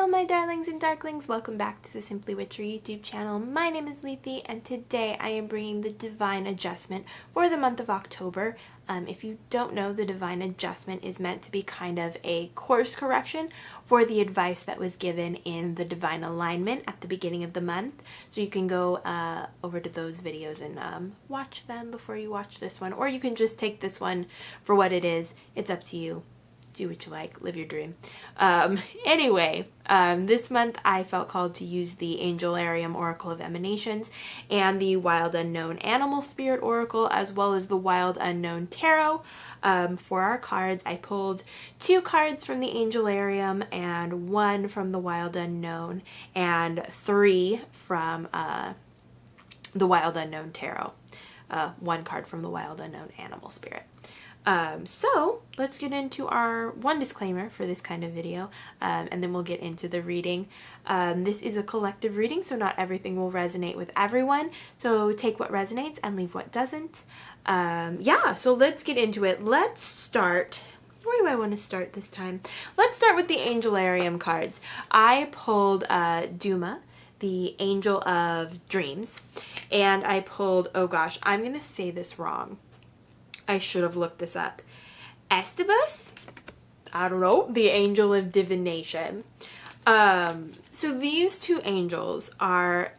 Hello my darlings and darklings, welcome back to the Simply Witchery YouTube channel. My name is Lethe and today I am bringing the Divine Adjustment for the month of October. If you don't know, the Divine Adjustment is meant to be kind of a course correction for the advice that was given in the Divine Alignment at the beginning of the month. So you can go over to those videos and watch them before you watch this one, or you can just take this one for what it is. It's up to you. Do what you like, live your dream. Anyway, this month I felt called to use the Angelarium Oracle of Emanations and the Wild Unknown Animal Spirit Oracle, as well as the Wild Unknown Tarot. For our cards, I pulled 2 cards from the Angelarium and 1 from the Wild Unknown and 3 from the Wild Unknown Tarot. 1 card from the Wild Unknown Animal Spirit. So let's get into our one disclaimer for this kind of video, and then we'll get into the reading. This is a collective reading, so not everything will resonate with everyone. So take what resonates and leave what doesn't. Yeah, so let's get into it. Let's start. Where do I want to start this time? Let's start with the Angelarium cards. I pulled Duma, the Angel of Dreams, and I pulled, oh gosh, I'm going to say this wrong. I should have looked this up. Estebus? I don't know. The Angel of Divination. So these 2 angels are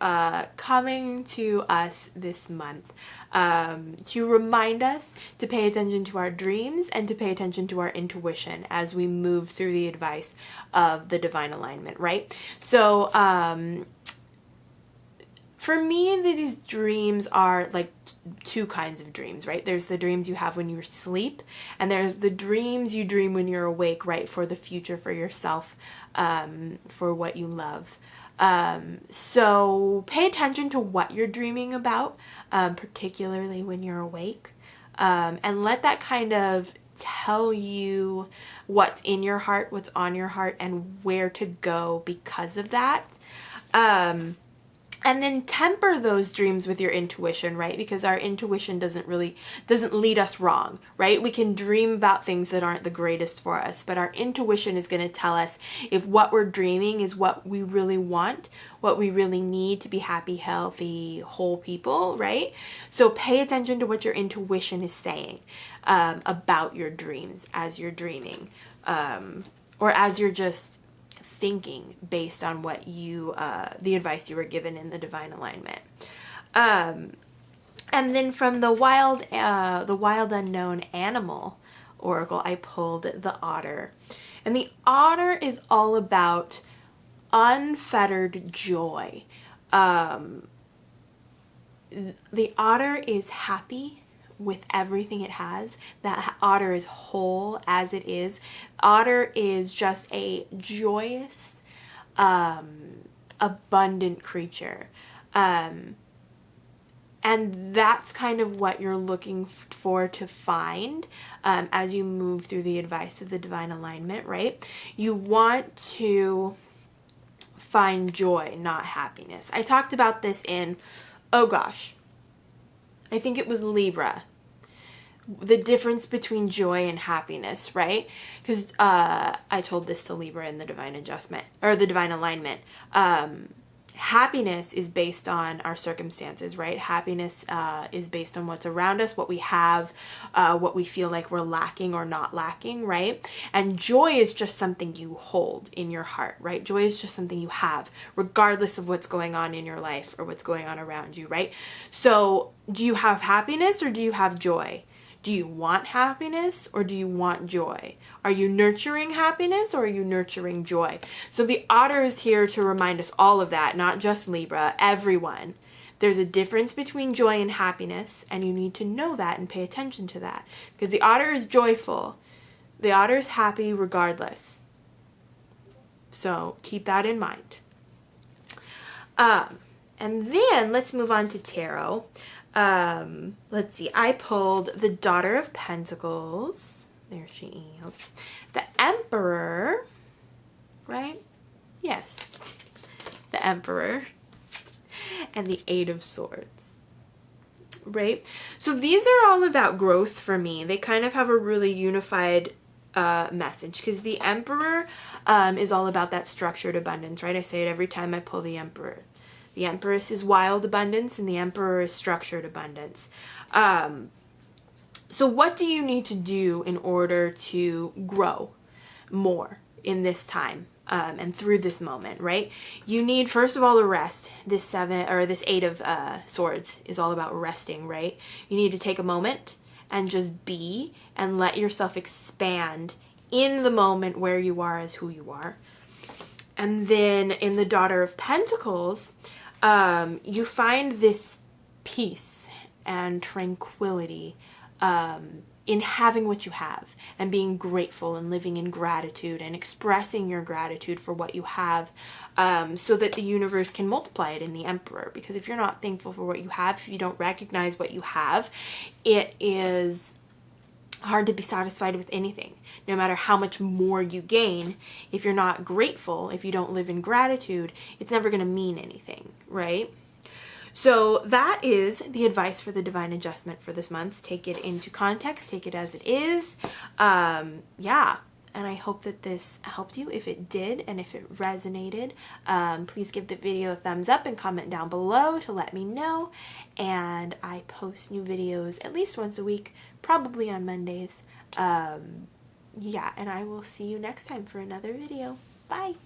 coming to us this month to remind us to pay attention to our dreams and to pay attention to our intuition as we move through the advice of the Divine Alignment, right? So, for me, these dreams are like 2 kinds of dreams, right? There's the dreams you have when you sleep, and there's the dreams you dream when you're awake, right? For the future, for yourself, for what you love. So pay attention to what you're dreaming about, particularly when you're awake, and let that kind of tell you what's in your heart, what's on your heart, and where to go because of that. And then temper those dreams with your intuition, right? Because our intuition doesn't lead us wrong, right? We can dream about things that aren't the greatest for us, but our intuition is going to tell us if what we're dreaming is what we really want, what we really need to be happy, healthy, whole people, right? So pay attention to what your intuition is saying about your dreams as you're dreaming, or as you're just thinking based on what you, the advice you were given in the Divine Alignment. And then from the Wild Unknown Animal Oracle, I pulled the Otter. And the Otter is all about unfettered joy. The Otter is happy with everything it has. That otter is whole as it is. Otter is just a joyous, abundant creature. And that's kind of what you're looking for to find as you move through the advice of the Divine Alignment, right? You want to find joy, not happiness. I talked about this in, oh gosh, I think it was Libra. The difference between joy and happiness, right? Because I told this to Libra in the Divine Adjustment, or the Divine Alignment. Happiness is based on our circumstances, right? Happiness is based on what's around us, what we have, what we feel like we're lacking or not lacking, right? And joy is just something you hold in your heart, right? Joy is just something you have, regardless of what's going on in your life or what's going on around you, right? So do you have happiness or do you have joy? Do you want happiness or do you want joy? Are you nurturing happiness or are you nurturing joy? So the Otter is here to remind us all of that, not just Libra, everyone. There's a difference between joy and happiness, and you need to know that and pay attention to that. Because the Otter is joyful. The Otter is happy regardless. So keep that in mind. And then let's move on to tarot. Let's see, I pulled the Daughter of Pentacles. There she is. The Emperor, right? Yes. The Emperor. And the Eight of Swords. Right? So these are all about growth for me. They kind of have a really unified message, because the Emperor is all about that structured abundance, right? I say it every time I pull the Emperor. The Empress is wild abundance and the Emperor is structured abundance. So what do you need to do in order to grow more in this time and through this moment, right? You need, first of all, to rest. This Eight of Swords is all about resting, right? You need to take a moment and just be and let yourself expand in the moment where you are as who you are. And then in the Daughter of Pentacles, you find this peace and tranquility in having what you have and being grateful and living in gratitude and expressing your gratitude for what you have, so that the universe can multiply it in the Emperor. Because if you're not thankful for what you have, if you don't recognize what you have, it is hard to be satisfied with anything. No matter how much more you gain, if you're not grateful, if you don't live in gratitude, it's never going to mean anything, right? So that is the advice for the divine adjustment for this month. Take it into context, take it as it is. Yeah, and I hope that this helped you. If it did, and if it resonated, please give the video a thumbs up and comment down below to let me know. And I post new videos at least once a week, probably on Mondays. Yeah, and I will see you next time for another video. Bye!